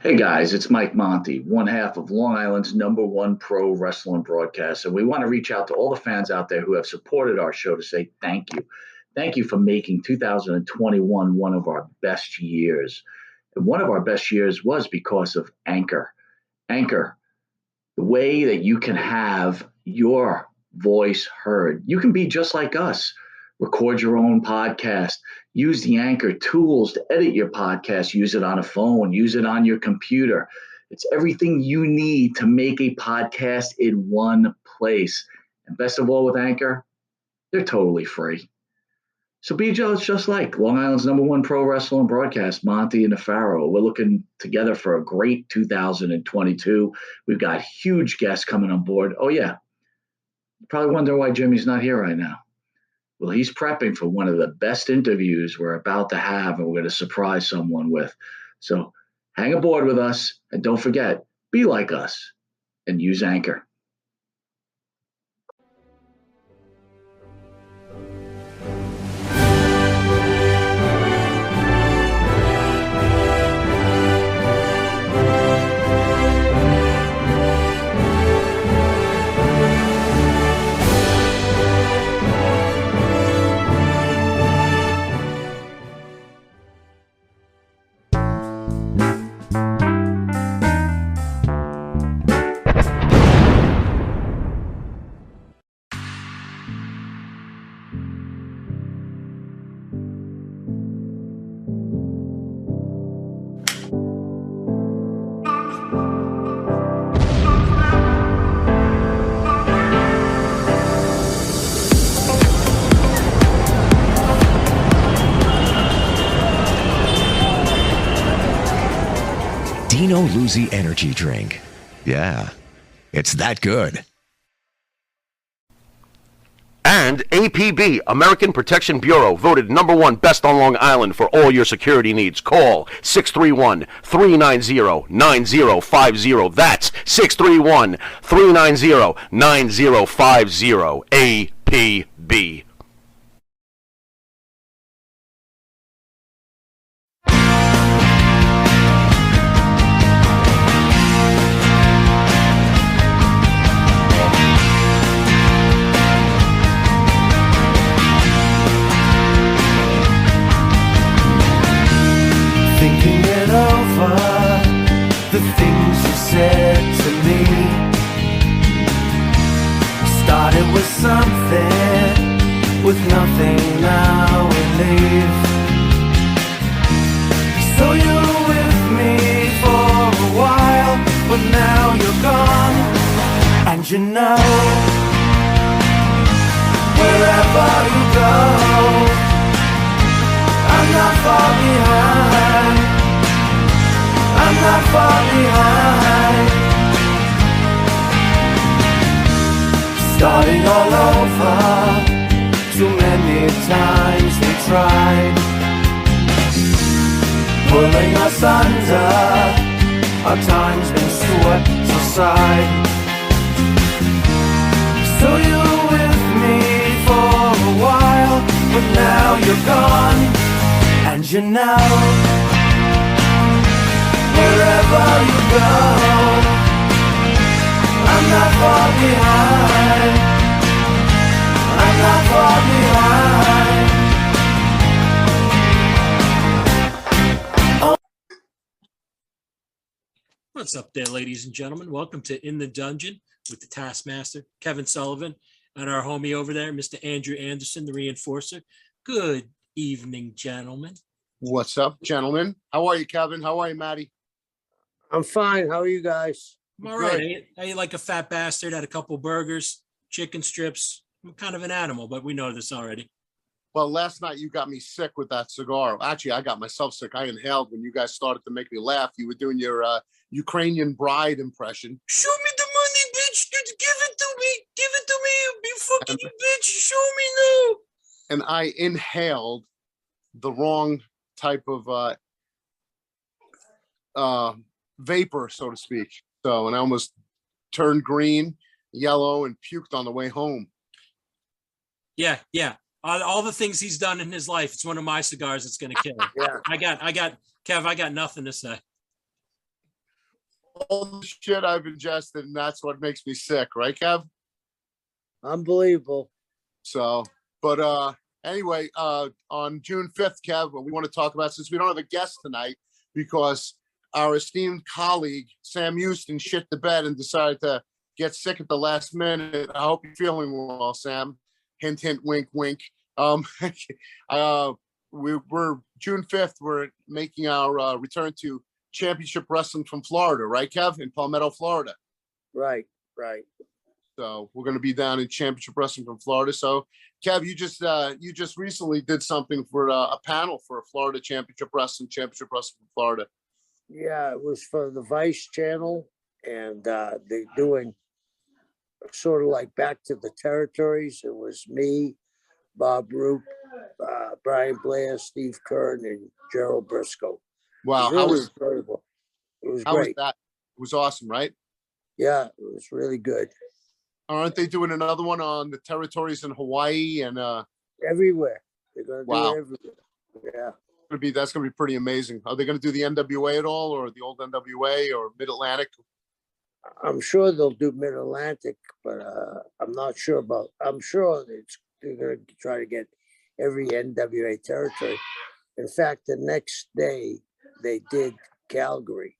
Hey guys, it's Mike Monty, one half of Long Island's #1 pro wrestling broadcast. And we want to reach out to all the fans out there who have supported our show to say thank you. Thank you for making 2021 one of our best years. And one of our best years was because of Anchor. Anchor, the way that you can have your voice heard. You can be just like us. Record your own podcast. Use the Anchor tools to edit your podcast. Use it on a phone. Use it on your computer. It's everything you need to make a podcast in one place. And best of all with Anchor, they're totally free. So be just like Long Island's #1 pro wrestling broadcast, Monty and the Pharaoh. We're looking together for a great 2022. We've got huge guests coming on board. Oh, yeah. You probably wonder why Jimmy's not here right now. Well, he's prepping for one of the best interviews we're about to have, and we're going to surprise someone with. So hang aboard with us, and don't forget, be like us and use Anchor. Dino Luzzi energy drink. Yeah, it's that good. And APB, American Protection Bureau, voted #1 best on Long Island for all your security needs. Call 631-390-9050. That's 631-390-9050. APB. Thinking it over, the things you said to me. Started with something, with nothing, now we leave. So you were with me for a while, but now you're gone. And you know, wherever you go, I'm not far behind. I'm not far behind. Starting all over. Too many times we tried, pulling us under. Our time's been swept aside. So you were with me for a while, but now you're gone. And you know, wherever you go, I'm not far behind. I'm not far behind. Oh. What's up there, ladies and gentlemen? Welcome to In the Dungeon with the Taskmaster, Kevin Sullivan, and our homie over there, Mr. Andrew Anderson, the Reinforcer. Good evening, gentlemen. What's up, gentlemen? How are you, Kevin? How are you, Maty? I'm fine. How are you guys? I'm all right. I ate like a fat bastard, had a couple burgers, chicken strips. I'm kind of an animal, but we know this already. Well, last night you got me sick with that cigar. Actually, I got myself sick. I inhaled when you guys started to make me laugh. You were doing your Ukrainian bride impression. Show me the money, bitch. Give it to me. Give it to me, you big fucking bitch. Show me now. And I inhaled the wrong type of vapor, so to speak. So, and I almost turned green, yellow, and puked on the way home. Yeah. All the things he's done in his life, it's one of my cigars that's going to kill him. Yeah. I got, Kev, I got nothing to say. all the shit I've ingested, and that's what makes me sick, right, Kev? Unbelievable. So, but anyway, on June 5th, Kev, what we want to talk about, since we don't have a guest tonight, because our esteemed colleague, Sam Houston, shit the bed and decided to get sick at the last minute. I hope you're feeling well, Sam. Hint, hint, wink, wink. We're June 5th, we're making our return to Championship Wrestling from Florida, right, Kev? In Palmetto, Florida. Right. So we're going to be down in Championship Wrestling from Florida. So, Kev, you just recently did something for a panel for a Florida Championship Wrestling from Florida. Yeah, it was for the Vice Channel, and they're doing sort of like Back to the Territories. It was me, Bob Roop, Brian Blair, Steve Kern, and Gerald Briscoe. Wow, Really enjoyable. It was how was great. that? It was awesome, right? Yeah, it was really good. Aren't they doing another one on the territories in Hawaii and Everywhere. They're going to do Wow. it everywhere. Yeah. that's gonna be pretty amazing. Are they gonna do the NWA at all, or the old NWA, or Mid Atlantic? I'm sure they'll do Mid-Atlantic, but I'm not sure about. I'm sure they're going to try to get every NWA territory. In fact, the next day they did Calgary.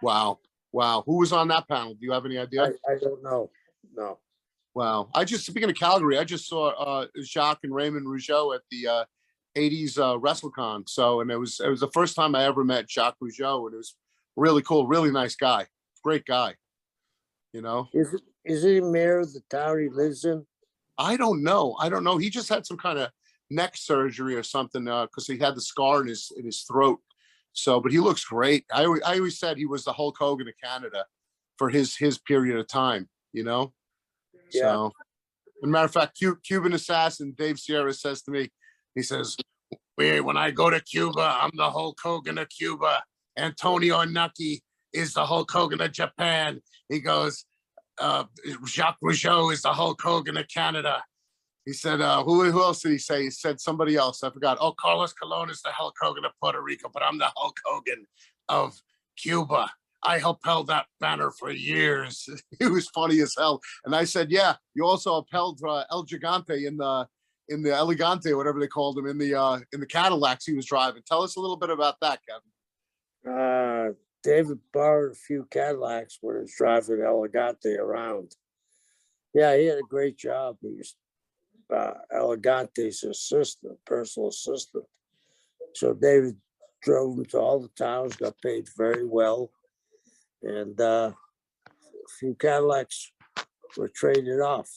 Wow. Who was on that panel? Do you have any idea? I don't know. No. Wow. Speaking of Calgary, I just saw Jacques and Raymond Rougeau at the 80s WrestleCon. So, and it was the first time I ever met Jacques Rougeau, and it was really cool, really nice guy, great guy. You know, Is he mayor of the town he lives in? I don't know. He just had some kind of neck surgery or something because he had the scar in his throat. So, but he looks great. I always said he was the Hulk Hogan of Canada for his period of time. You know. Yeah. So, as a matter of fact, Cuban Assassin Dave Sierra says to me, he says, when I go to Cuba, I'm the Hulk Hogan of Cuba. Antonio Inoki is the Hulk Hogan of Japan. He goes, Jacques Rougeau is the Hulk Hogan of Canada. He said, who else did he say? He said somebody else. I forgot. Oh, Carlos Colon is the Hulk Hogan of Puerto Rico, but I'm the Hulk Hogan of Cuba. I upheld that banner for years. It was funny as hell. And I said, yeah, you also upheld El Gigante in the Elegante, whatever they called him, in the Cadillacs he was driving. Tell us a little bit about that, Kevin. David borrowed a few Cadillacs when he was driving Elegante around. Yeah, he had a great job. He was Elegante's assistant, personal assistant. So David drove him to all the towns, got paid very well. And a few Cadillacs were traded off.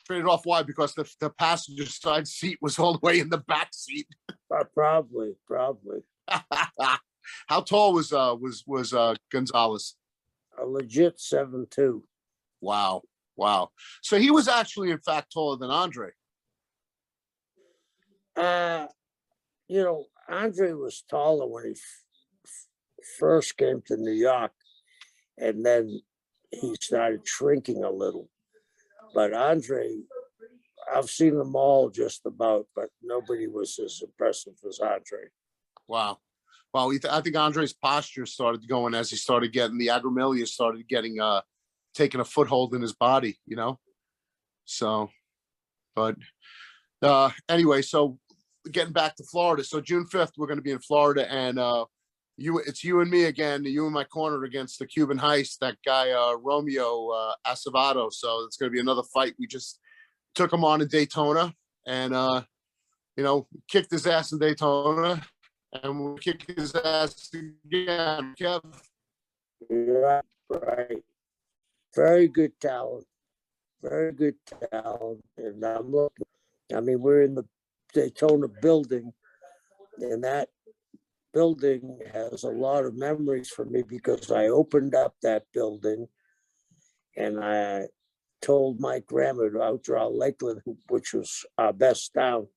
Traded off, why? Because the passenger side seat was all the way in the back seat. Probably. How tall was Gonzalez? A legit 7'2". Wow. So he was actually, in fact, taller than Andre. Andre was taller when he first came to New York, and then he started shrinking a little. But Andre, I've seen them all just about, but nobody was as impressive as Andre. Wow. Well, I think Andre's posture started going as he started getting the agrimilia started getting taking a foothold in his body, you know. So, but anyway, so getting back to Florida. So June 5th, we're going to be in Florida, and it's you and me again. You in my corner against the Cuban Heist, that guy Romeo Acevedo. So it's going to be another fight. We just took him on in Daytona, and kicked his ass in Daytona. And we'll kick his ass again, Kev. Right. Very good talent. And I'm looking. I mean, we're in the Daytona building, and that building has a lot of memories for me because I opened up that building and I told Mike Grammer to outdraw Lakeland, which was our best town.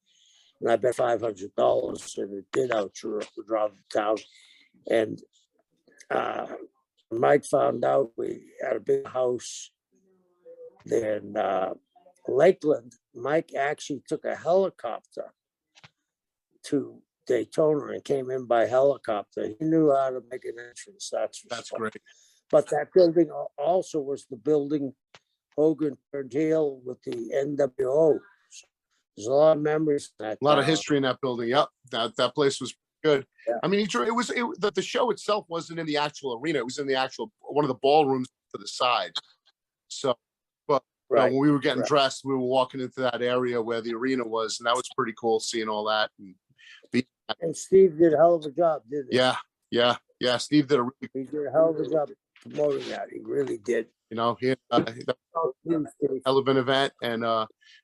And I bet $500, and it did outdraw the town. And Mike found out we had a big house there in Lakeland. Mike actually took a helicopter to Daytona and came in by helicopter. He knew how to make an entrance. That's great. But that building also was the building Hogan turned heel with the NWO. So there's a lot of memories. A lot of history in that building. Yep, that place was good. Yeah. I mean, the show itself wasn't in the actual arena. It was in the actual one of the ballrooms to the side. So, but when we were getting dressed, we were walking into that area where the arena was, and that was pretty cool seeing all that. And Steve did a hell of a job, didn't he? Yeah. Steve did he did a hell of a job promoting that. He really did. he had hell of an event, and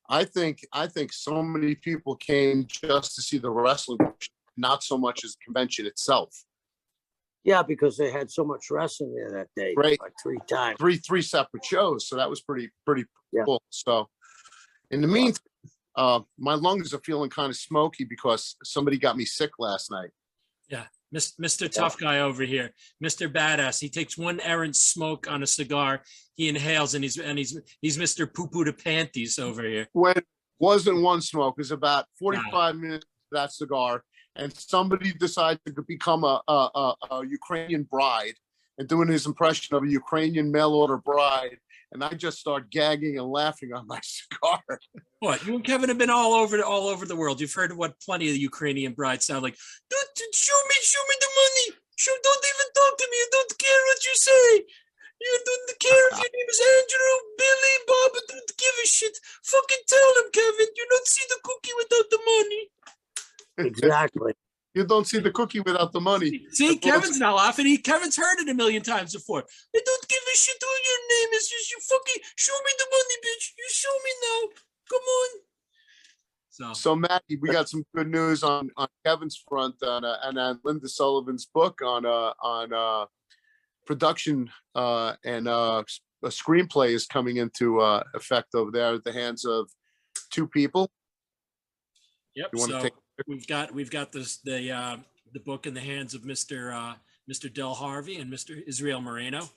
I think so many people came just to see the wrestling, not so much as the convention itself. Yeah, because they had so much wrestling there that day. Right. Like 3 times. Three separate shows. So that was pretty Yeah. cool. So in the meantime, my lungs are feeling kind of smoky because somebody got me sick last night. Yeah. Mr. Tough Guy over here, Mr. Badass. He takes one errant smoke on a cigar. He inhales, and he's Mr. Poo Poo to Panties over here. When it wasn't one smoke, it was about 45 minutes of that cigar, and somebody decided to become a Ukrainian bride and doing his impression of a Ukrainian mail order bride. And I just start gagging and laughing on my cigar. What? You and Kevin have been all over the world. You've heard what plenty of the Ukrainian brides sound like. Show me the money. Don't even talk to me. I don't care what you say. You don't care if your name is Andrew, Billy, Bob. I don't give a shit. Fucking tell him, Kevin. You don't see the cookie without the money. Exactly. You don't see the cookie without the money. See, Kevin's not laughing. Kevin's heard it a million times before. I don't give a shit who your name is. Just you fucking show me the money, bitch. You show me now. Come on. So Maty, we got some good news on Kevin's front and on Linda Sullivan's book on production and a screenplay is coming into effect over there at the hands of 2 people. Yep. You want to So take? we've got the book in the hands of Mr. Del Harvey and Mr. Israel Moreno.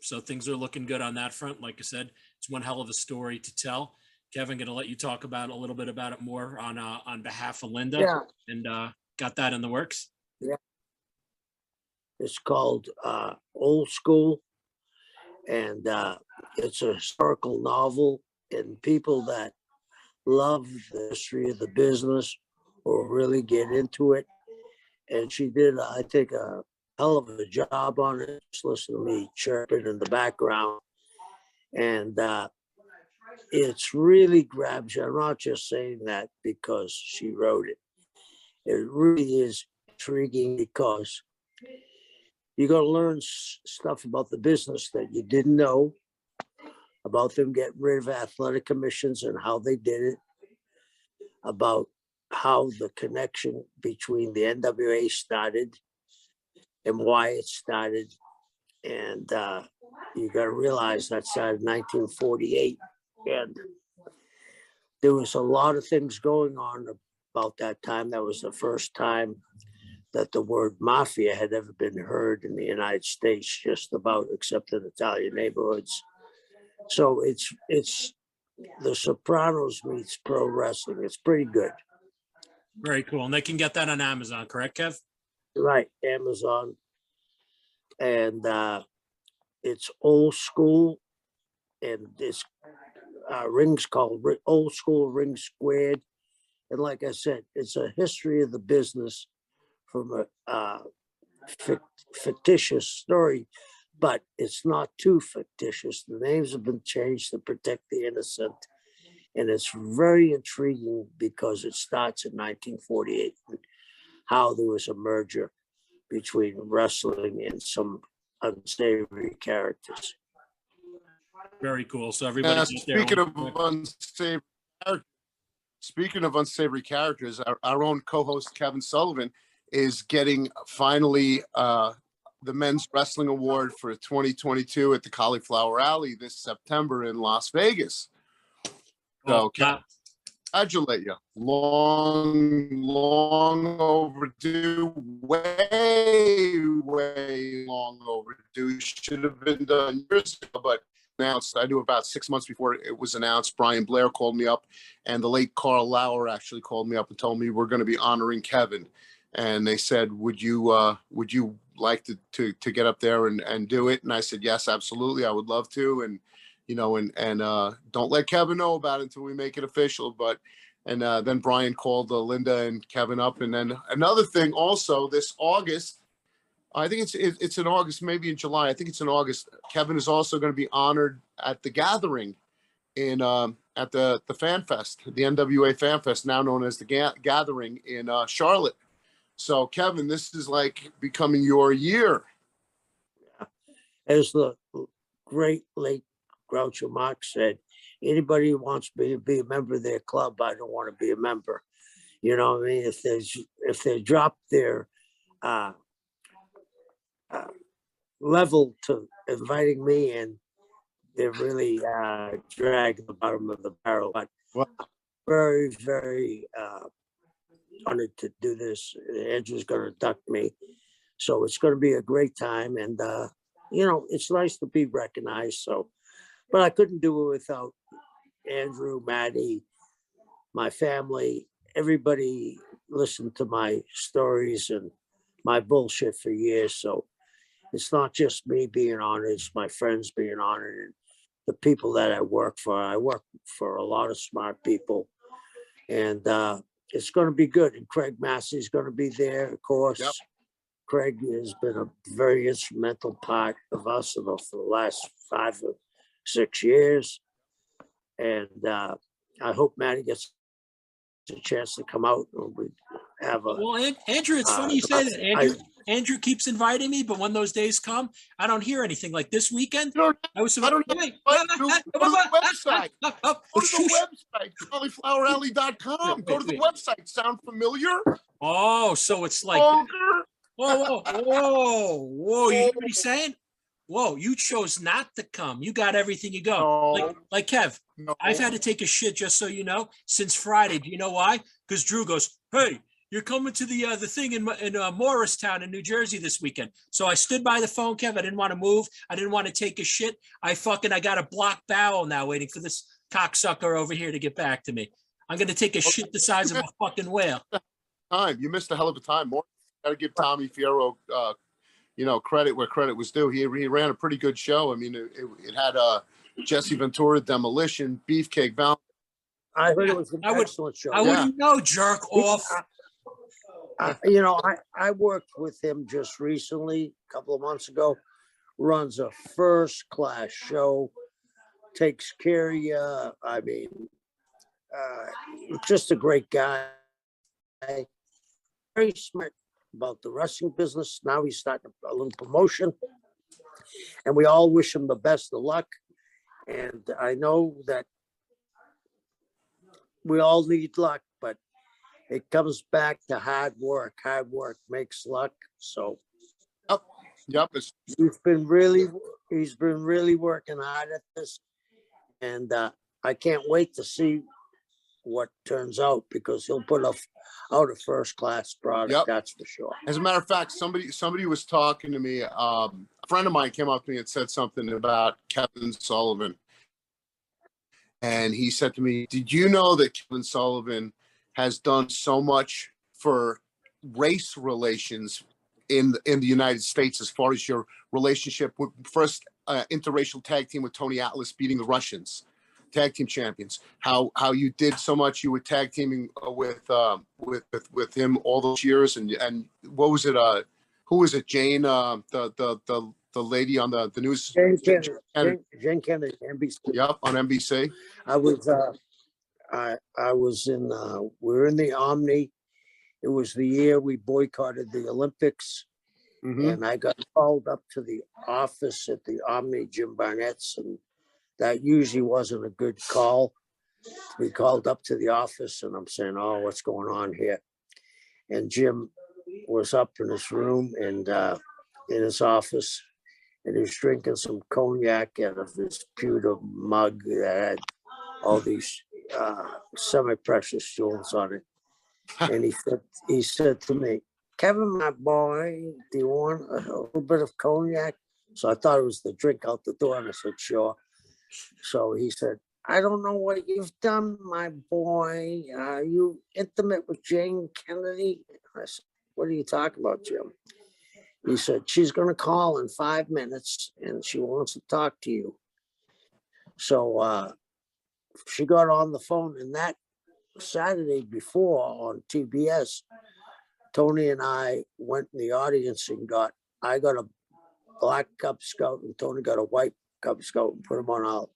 So things are looking good on that front. Like I said, it's one hell of a story to tell. Kevin, going to let you talk about a little bit about it more on behalf of Linda. Yeah. And got that in the works. Yeah. It's called Old School, and it's a historical novel, and people that love the history of the business will really get into it. And she did, I think, a hell of a job on it. Just listen to me chirping in the background. And it's really grabs you. I'm not just saying that because she wrote it. It really is intriguing because you're going to learn stuff about the business that you didn't know, about them getting rid of athletic commissions and how they did it, about how the connection between the NWA started and why it started. And you got to realize that started in 1948. And there was a lot of things going on about that time. That was the first time that the word mafia had ever been heard in the United States, just about, except in Italian neighborhoods. So it's The Sopranos meets pro wrestling. It's pretty good. Very cool. And they can get that on Amazon, correct, Kev? Right, Amazon. And it's Old School, and this ring's called Old School Ring Squared. And like I said, it's a history of the business from a fictitious story, but it's not too fictitious. The names have been changed to protect the innocent. And it's very intriguing because it starts in 1948, and how there was a merger between wrestling and some unsavory characters. Very cool. So everybody. Speaking of unsavory characters, our own co-host Kevin Sullivan is getting finally the Men's Wrestling Award for 2022 at the Cauliflower Alley this September in Las Vegas. So congratulate you. Long overdue. Way long overdue. Should have been done years ago, but announced. I knew about 6 months before it was announced. Brian Blair called me up, and the late Carl Lauer actually called me up and told me we're going to be honoring Kevin. And they said, would you like to get up there and do it? And I said, yes, absolutely. I would love to. And, don't let Kevin know about it until we make it official. But, then Brian called Linda and Kevin up. And then another thing also this August, I think it's in August, maybe in July. I think it's in August. Kevin is also going to be honored at the gathering at the Fan Fest, the NWA Fan Fest, now known as the Gathering in Charlotte. So, Kevin, this is like becoming your year. As the great late Groucho Marx said, anybody who wants me to be a member of their club, I don't want to be a member. You know what I mean? If they drop their level to inviting me in, they're really dragging the bottom of the barrel. But Well, very, very honored to do this. Andrew's going to induct me. So it's going to be a great time. And, it's nice to be recognized. So, but I couldn't do it without Andrew, Maty, my family. Everybody listened to my stories and my bullshit for years. So it's not just me being honored, it's my friends being honored and the people that I work for. I work for a lot of smart people, and it's going to be good. And Craig Massey's going to be there, of course. Yep. Craig has been a very instrumental part of us for the last 5 or 6 years. And I hope Maty gets a chance to come out and we have a. Well, Andrew, it's funny you say that. Andrew keeps inviting me, but when those days come, I don't hear anything. Like this weekend, I was. Go to the website. Go to the website, caulifloweralley.com. Go to the website. Sound familiar? Oh, so it's like. Whoa! You hear what he's saying? Whoa! You chose not to come. You got everything. You go. No. Like Kev. No. I've had to take a shit, just so you know, since Friday. Do you know why? Because Drew goes, "Hey, you're coming to the thing in Morristown in New Jersey this weekend." So I stood by the phone, Kev. I didn't want to move. I didn't want to take a shit. I got a blocked bowel now, waiting for this cocksucker over here to get back to me. I'm gonna take a shit the size of a fucking whale. You missed a hell of a time. More got to give Tommy Fierro, credit where credit was due. He ran a pretty good show. I mean, it had Jesse Ventura, Demolition, Beefcake, Val. I heard it was an excellent show. I wouldn't know, jerk off. I worked with him just recently, a couple of months ago. Runs a first-class show, takes care of you. I mean, just a great guy. Very smart about the wrestling business. Now he's starting a little promotion, and we all wish him the best of luck. And I know that we all need luck, but it comes back to hard work. Hard work makes luck. So, yep. He's been really working hard at this, and I can't wait to see what turns out, because he'll put out a first-class product. Yep. That's for sure. As a matter of fact, somebody was talking to me. A friend of mine came up to me and said something about Kevin Sullivan. And he said to me, "Did you know that Kevin Sullivan has done so much for race relations in the United States, as far as your relationship with first interracial tag team with Tony Atlas beating the Russians, tag team champions, how you did so much, you were tag teaming with him all those years, and what was it, who was it, Jane, the lady on the news, Jane Kennedy, NBC. Yep, on NBC. I was in we were in the Omni. It was the year we boycotted the Olympics. Mm-hmm. And I got called up to the office at the Omni, Jim Barnett's, and that usually wasn't a good call to be called up to the office. And I'm saying, "Oh, what's going on here?" And Jim was up in his room and in his office, and he was drinking some cognac out of this pewter mug that had all these semi-precious jewels on it. And he said to me, "Kevin, my boy, do you want a little bit of cognac?" So I thought it was the drink out the door, and I said, "Sure." So he said, "I don't know what you've done, my boy. Are you intimate with Jane Kennedy?" I said, "What are you talking about, Jim?" He said, she's going to call in 5 minutes and she wants to talk to you. So she got on the phone, and that Saturday before on TBS, Tony and I went in the audience and I got a black Cub Scout and Tony got a white Cub Scout and put him on our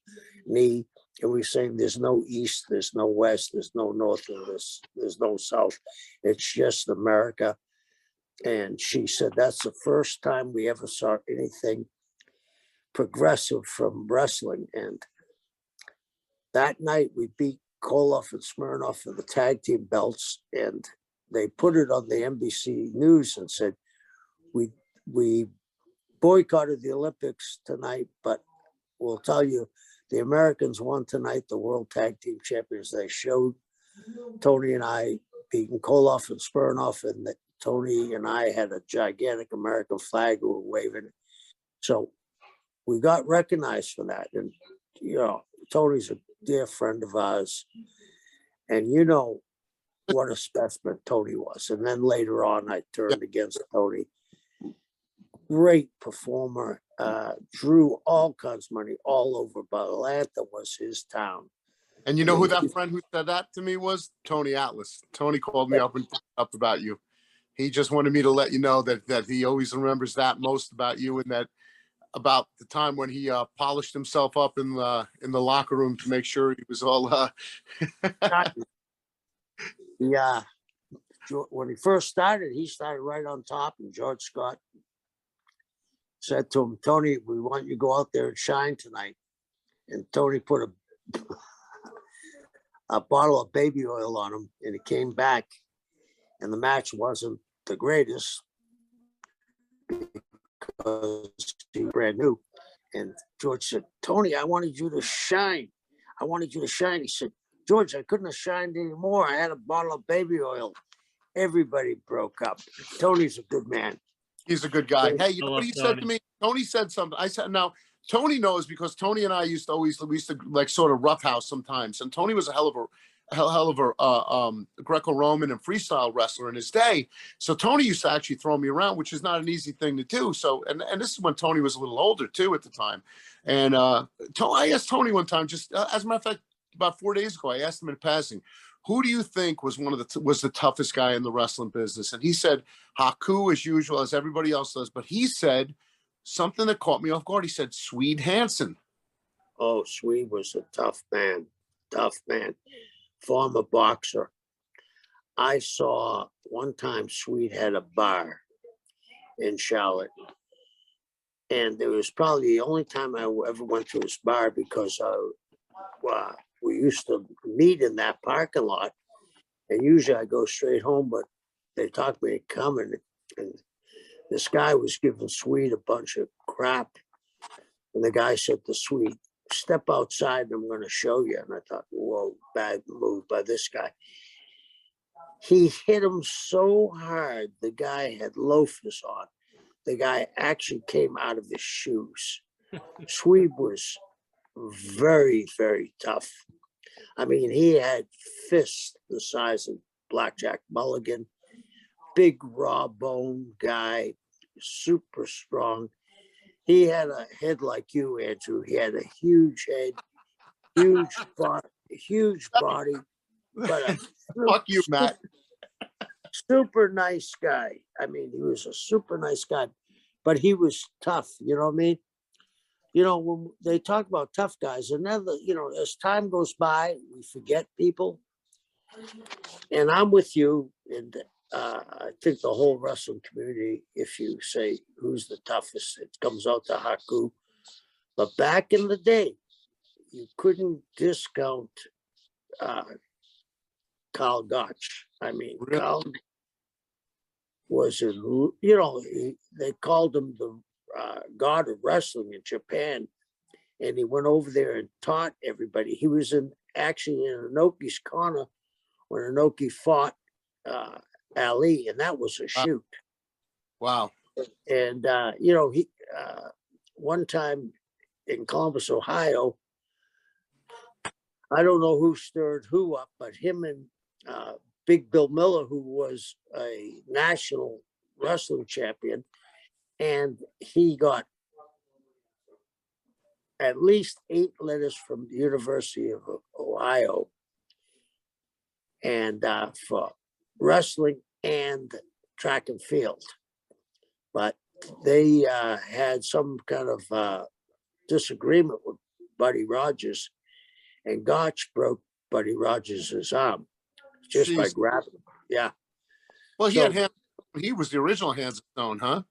knee. And we saying, there's no East, there's no West, there's no North, and there's no South. It's just America. And she said, that's the first time we ever saw anything progressive from wrestling. And that night we beat Koloff and Smirnoff for the tag team belts. And they put it on the NBC News and said, we boycotted the Olympics tonight, but we'll tell you, the Americans won tonight, the World Tag Team Champions. They showed Tony and I beating Koloff and Smirnoff, and that Tony and I had a gigantic American flag we were waving. So we got recognized for that. And, you know, Tony's a dear friend of ours. And you know what a specimen Tony was. And then later on, I turned against Tony. Great performer, drew all kinds of money all over, but Atlanta was his town. And you know who that friend who said that to me was? Tony Atlas. Tony called me up and talked up about you. He just wanted me to let you know that he always remembers that most about you, and that about the time when he polished himself up in the locker room to make sure he was all. Yeah, when he first started, he started right on top, and George Scott said to him, Tony, we want you to go out there and shine tonight. And Tony put a bottle of baby oil on him, and he came back, and the match wasn't the greatest because he was brand new. And George said, Tony, I wanted you to shine. I wanted you to shine. He said, George, I couldn't have shined anymore. I had a bottle of baby oil. Everybody broke up. Tony's a good man. He's a good guy. Hey, you know what he said to me? Tony said something. I said, now, Tony knows because Tony and I used to like sort of roughhouse sometimes. And Tony was a hell of a Greco-Roman and freestyle wrestler in his day. So Tony used to actually throw me around, which is not an easy thing to do. So, and this is when Tony was a little older too at the time. And I asked Tony one time, just as a matter of fact, about 4 days ago, I asked him in passing, who do you think was was the toughest guy in the wrestling business? And he said, Haku, as usual, as everybody else does. But he said something that caught me off guard. He said, Swede Hansen. Oh, Swede was a tough man. Former boxer. I saw one time Swede had a bar in Charlotte. And it was probably the only time I ever went to his bar because we used to meet in that parking lot, and usually I go straight home, but they talked me to come, and this guy was giving Swede a bunch of crap. And the guy said to Swede, step outside and I'm going to show you. And I thought, whoa, bad move by this guy. He hit him so hard, the guy had loafers on. The guy actually came out of his shoes. Swede was very, very tough. I mean, he had fists the size of Blackjack Mulligan, big raw bone guy, super strong. He had a head like you, Andrew. He had a huge head, huge body, but fuck you, Matt. Super nice guy. I mean, he was a super nice guy, but he was tough. You know what I mean? You know, when they talk about tough guys, and then, you know, as time goes by, we forget people. And I'm with you. And I think the whole wrestling community, if you say who's the toughest, it comes out to Haku. But back in the day, you couldn't discount Karl Gotch. I mean, really? Karl was, they called him the god of wrestling in Japan, and he went over there and taught everybody. He was actually in Inoki's corner when Inoki fought Ali, and that was a shoot. Wow. And he one time in Columbus, Ohio, I don't know who stirred who up, but him and Big Bill Miller, who was a national wrestling champion, And he got at least 8 letters from the University of Ohio, and for wrestling and track and field. But they had some kind of disagreement with Buddy Rogers, and Gotch broke Buddy Rogers' arm just by Jeez. grabbing him. Yeah. Well, he So- had hands. He was the original Hands of Stone, huh?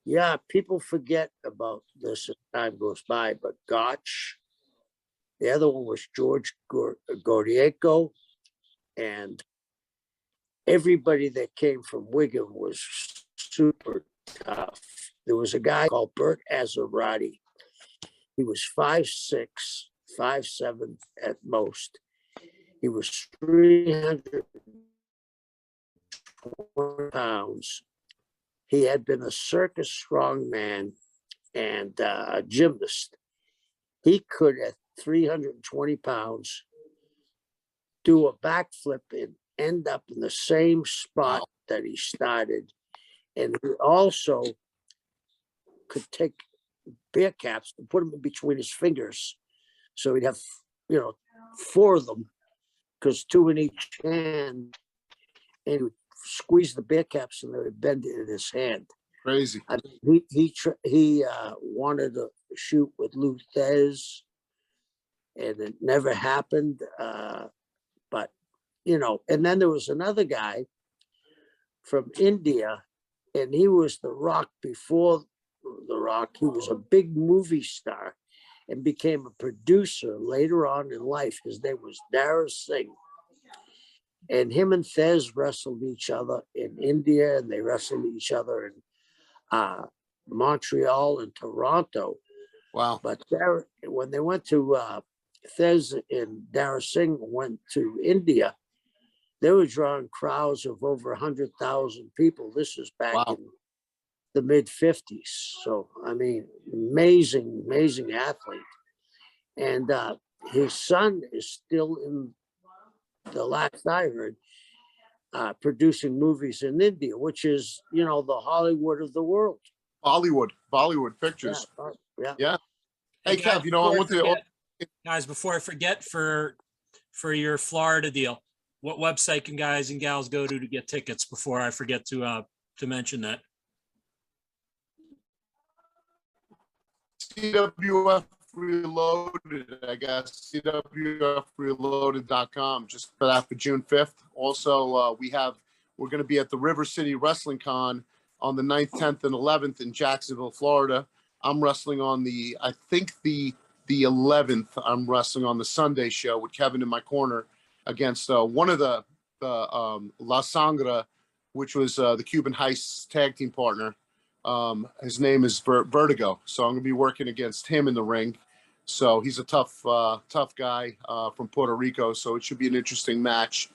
Yeah, people forget about this as time goes by, but Gotch, the other one was George Gordienko, and everybody that came from Wigan was super tough. There was a guy called Bert Azarati. He was 5'6", 5'7" at most. He was 320 pounds. He had been a circus strongman and a gymnast. He could, at 320 pounds, do a backflip and end up in the same spot that he started. And he also could take beer caps and put them in between his fingers. So he'd have, 4 of them, because 2 in each hand, and he would squeeze the beer caps and they would bend it in his hand. Crazy. I mean, he wanted to shoot with Lou Thez, and it never happened. But and then there was another guy from India, and he was the Rock before the Rock. He was a big movie star and became a producer later on in life. His name was Dara Singh. And him and Thez wrestled each other in India, and they wrestled each other in Montreal and Toronto. Wow. But when they went to Thez and Dara Singh went to India, they were drawing crowds of over 100,000 people. This was back in the mid-50s. So, I mean, amazing athlete. And his son is still in, the last I heard, producing movies in India, which is, the Hollywood of the world. Bollywood pictures. Yeah. Hey, guys, Kev, I want to. Guys, before I forget, for your Florida deal, what website can guys and gals go to get tickets before I forget to mention that? CWF Reloaded, I guess, CWFReloaded.com, just for that, for June 5th. Also, we're going to be at the River City Wrestling Con on the 9th, 10th, and 11th in Jacksonville, Florida. I'm wrestling on the 11th. I'm wrestling on the Sunday show with Kevin in my corner against one of the La Sangra, which was the Cuban Heist tag team partner. His name is Vertigo. So I'm going to be working against him in the ring. So he's a tough guy from Puerto Rico. So it should be an interesting match.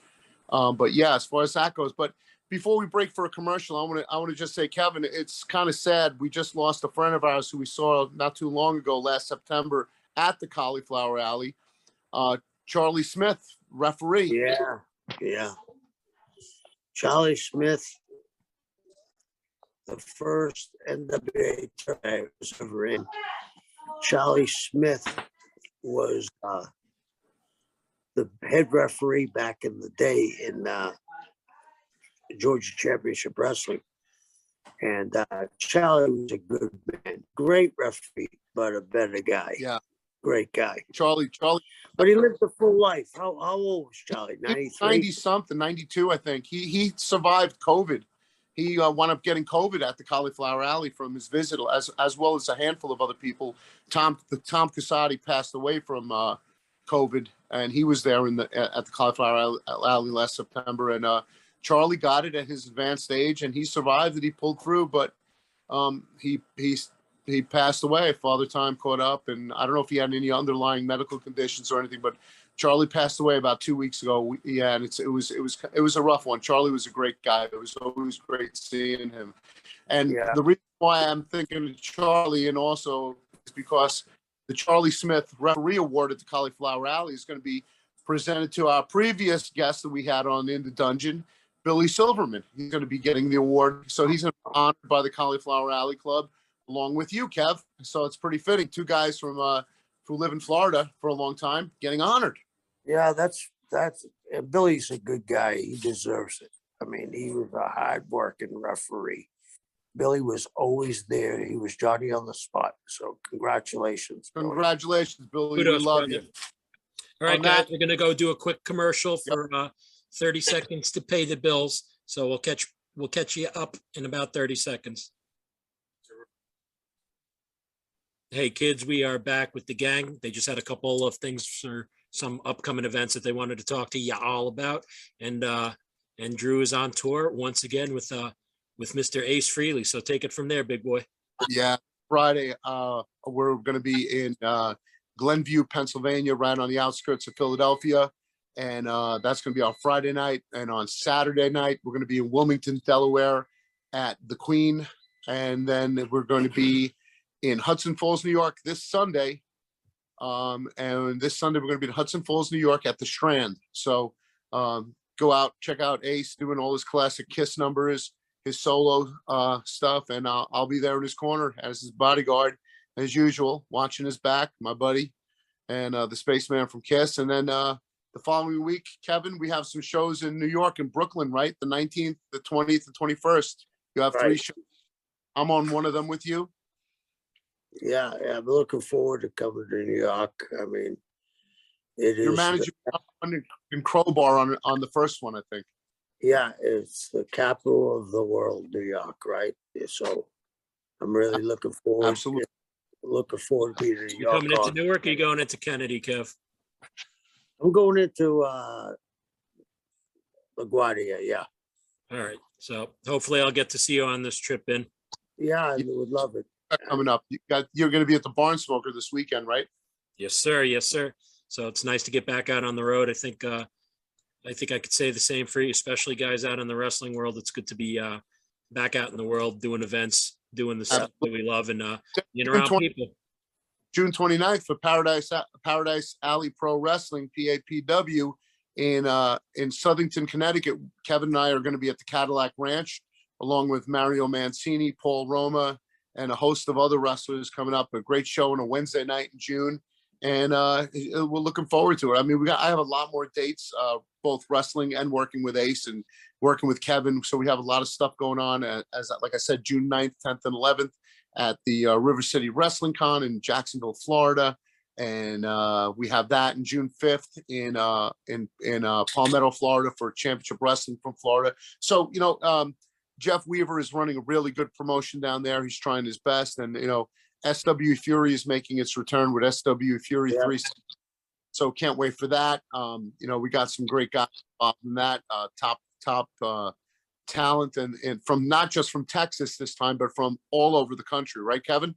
But yeah, as far as that goes. But before we break for a commercial, I want to just say, Kevin, it's kind of sad. We just lost a friend of ours who we saw not too long ago, last September, at the Cauliflower Alley. Charlie Smith, referee. Yeah. Charlie Smith, the first NWA tournament I was ever in. Charlie Smith was the head referee back in the day in Georgia Championship Wrestling. And Charlie was a good man, great referee, but a better guy. Yeah. Great guy. Charlie. But he lived a full life. How old was Charlie? 93? 90-something, 92, I think. He survived COVID. He wound up getting COVID at the Cauliflower Alley from his visit, as well as a handful of other people. Tom Casati passed away from COVID, and he was there at the Cauliflower Alley last September. And Charlie got it at his advanced age, and he survived it. He pulled through, but he passed away. Father Time caught up, and I don't know if he had any underlying medical conditions or anything, but Charlie passed away about 2 weeks ago. Yeah, and it was a rough one. Charlie was a great guy. It was always great seeing him. And the reason why I'm thinking of Charlie, and also is because the Charlie Smith Referee Award at the Cauliflower Alley is going to be presented to our previous guest that we had on In the Dungeon, Billy Silverman. He's going to be getting the award. So he's going to be honored by the Cauliflower Alley Club along with you, Kev. So it's pretty fitting. Two guys from who live in Florida for a long time getting honored. Yeah, that's Billy's a good guy. He deserves it. I mean, he was a hard-working referee. Billy was always there. He was Johnny on the spot. So congratulations, Billy. Congratulations, Billy. Kudos, we love brother. you. All right, On guys, that- we're gonna go do a quick commercial for 30 seconds to pay the bills. So we'll catch you up in about 30 seconds. Hey kids, we are back with the gang. They just had a couple of things for some upcoming events that they wanted to talk to you all about. And Drew is on tour once again with Mr. Ace Frehley. So take it from there, big boy. Yeah, Friday, we're going to be in Glenview, Pennsylvania, right on the outskirts of Philadelphia. And that's going to be our Friday night. And on Saturday night, we're going to be in Wilmington, Delaware at the Queen. And then we're going to be in Hudson Falls, New York this Sunday. And this Sunday, we're going to be in Hudson Falls, New York at the Strand. So go out, check out Ace doing all his classic Kiss numbers, his solo stuff. And I'll be there in his corner as his bodyguard, as usual, watching his back, my buddy, and the spaceman from Kiss. And then the following week, Kevin, we have some shows in New York and Brooklyn, right? The 19th, the 20th, and 21st. You have 3 Right. shows. I'm on one of them with you. Yeah, I'm looking forward to coming to New York. I mean, it You're is. managing in Crowbar on the first one, I think. Yeah, it's the capital of the world, New York, right? So I'm really looking forward. Absolutely. Looking forward to being in New You York. coming into Newark or you going into Kennedy, Kev? I'm going into LaGuardia. Yeah, All right. So hopefully I'll get to see you on this trip in. yeah, I would love it. Coming up, you're going to be at the Barn Smoker this weekend, right? Yes, sir. Yes, sir. So it's nice to get back out on the road. I think I could say the same for you, especially guys out in the wrestling world. It's good to be back out in the world, doing events, doing the stuff that we love, and being around people. June 29th for Paradise Alley Pro Wrestling, PAPW, in Southington, Connecticut. Kevin and I are going to be at the Cadillac Ranch, along with Mario Mancini, Paul Roma, and a host of other wrestlers coming up. A great show on a Wednesday night in June. And we're looking forward to it. I mean, I have a lot more dates, both wrestling and working with Ace and working with Kevin. So we have a lot of stuff going on, like I said, June 9th, 10th, and 11th at the River City Wrestling Con in Jacksonville, Florida. And we have that in June 5th in Palmetto, Florida for Championship Wrestling from Florida. So, Jeff Weaver is running a really good promotion down there. He's trying his best. And, SW Fury is making its return with SW Fury 3. So can't wait for that. We got some great guys involved in that, top talent and from not just from Texas this time, but from all over the country. Right, Kevin?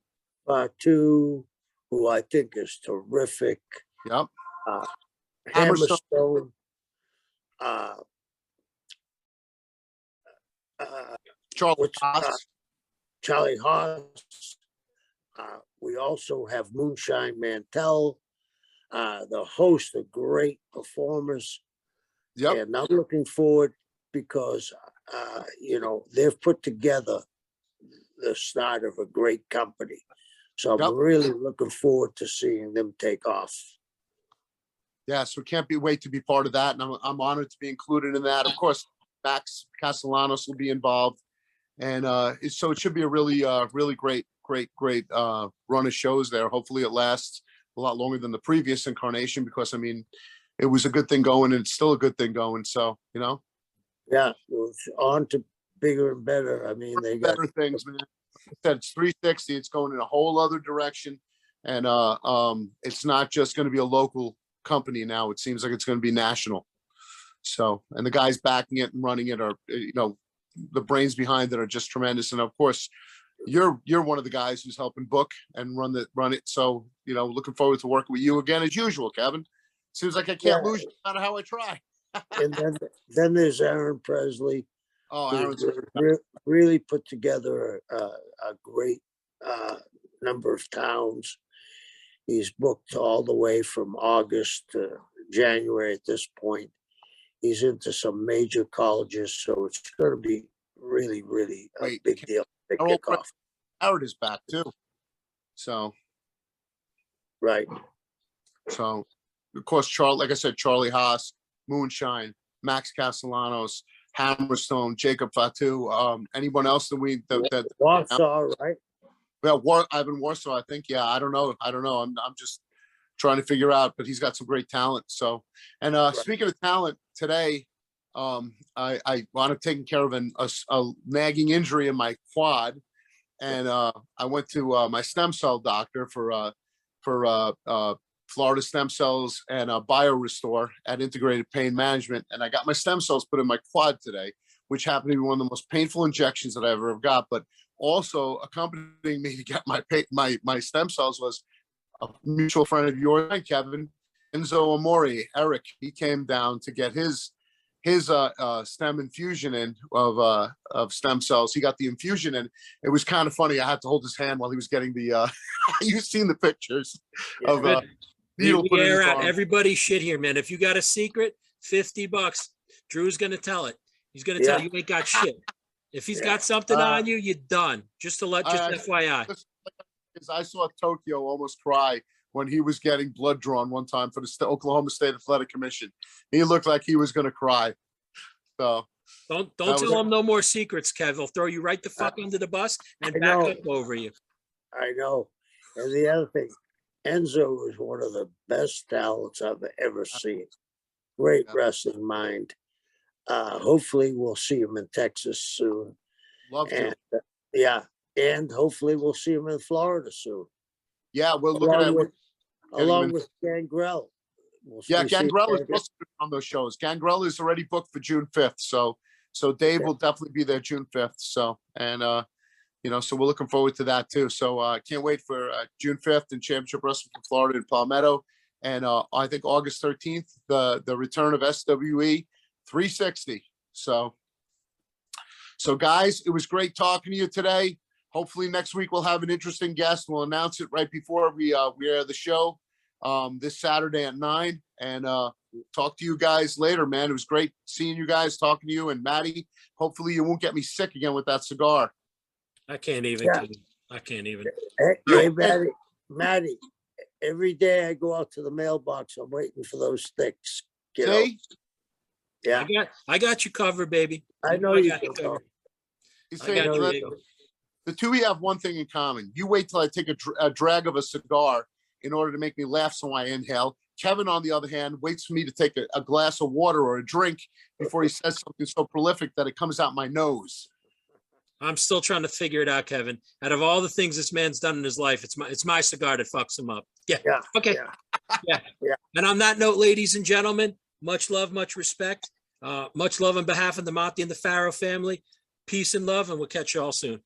Two who I think is terrific. Yep. Hammerstone. Charlie Haas. We also have Moonshine Mantell, the host of great performers. Yep. And I'm looking forward because, they've put together the start of a great company. So I'm really looking forward to seeing them take off. Yeah, so can't wait to be part of that. And I'm honored to be included in that. Of course, Max Castellanos will be involved. And so it should be a really great run of shows there. Hopefully it lasts a lot longer than the previous incarnation because, I mean, it was a good thing going and it's still a good thing going. So, Yeah, it's on to bigger and better. I mean, they got better things, man. I said it's 360. It's going in a whole other direction. And it's not just going to be a local company now. It seems like it's going to be national. So, and the guys backing it and running it are, the brains behind it are just tremendous. And of course, you're one of the guys who's helping book and run it. So, looking forward to working with you again as usual, Kevin. Seems like I can't lose you no matter how I try. And then there's Aaron Presley. Oh, who Aaron's really put together a great number of towns. He's booked all the way from August to January at this point. He's into some major colleges, so it's going to be really, really a Wait, big deal. Big Harold kickoff. Howard is back too. So, Right. so of course, Charlie, like I said, Charlie Haas, Moonshine, Max Castellanos, Hammerstone, Jacob Fatu. Anyone else that Warsaw, right? well, Ivan Warsaw, I think. Yeah, I don't know. I'm just trying to figure out, but he's got some great talent. So, and speaking of talent, today, I wound up taking care of a nagging injury in my quad, and I went to my stem cell doctor for Florida Stem Cells and BioRestore at Integrated Pain Management, and I got my stem cells put in my quad today, which happened to be one of the most painful injections that I ever got. But also accompanying me to get my stem cells was a mutual friend of yours, Kevin, Enzo Amori, Eric. He came down to get his stem infusion in of stem cells. He got the infusion in. It was kind of funny. I had to hold his hand while he was getting the. You've seen the pictures of needle put in his arm. Everybody shit here, man. If you got a secret, $50. Drew's gonna tell it. He's gonna tell you ain't got shit. If he's got something on you, you're done. Just FYI. Because I saw Tokyo almost cry when he was getting blood drawn one time for the Oklahoma State Athletic Commission. He looked like he was going to cry. So don't tell him no more secrets, Kev. He'll throw you right the fuck under the bus and back up over you. I know. And the other thing, Enzo is one of the best talents I've ever seen. Great wrestling mind. Hopefully we'll see him in Texas soon. Love to. And hopefully we'll see him in Florida soon. Yeah, we're looking at along with Gangrel. Gangrel is supposed to be on those shows. Gangrel is already booked for June 5th. So Dave will definitely be there June 5th. So, and so we're looking forward to that too. So can't wait for June 5th and Championship Wrestling from Florida in Palmetto. And I think August 13th, the return of SWE 360. So guys, it was great talking to you today. Hopefully next week we'll have an interesting guest. We'll announce it right before we air the show this Saturday at 9. And talk to you guys later, man. It was great seeing you guys, talking to you and Maddie. Hopefully you won't get me sick again with that cigar. I can't even. I can't even. Hey, Maddie, every day I go out to the mailbox, I'm waiting for those sticks. See? Yeah. I got you covered, baby. I know you got you covered. The two of you have one thing in common. You wait till I take a drag of a cigar in order to make me laugh, so I inhale. Kevin, on the other hand, waits for me to take a glass of water or a drink before he says something so prolific that it comes out my nose. I'm still trying to figure it out, Kevin. Out of all the things this man's done in his life, it's my cigar that fucks him up. Yeah. Okay. Yeah. And on that note, ladies and gentlemen, much love, much respect. Much love on behalf of the Maty and the Farrow family. Peace and love, and we'll catch you all soon.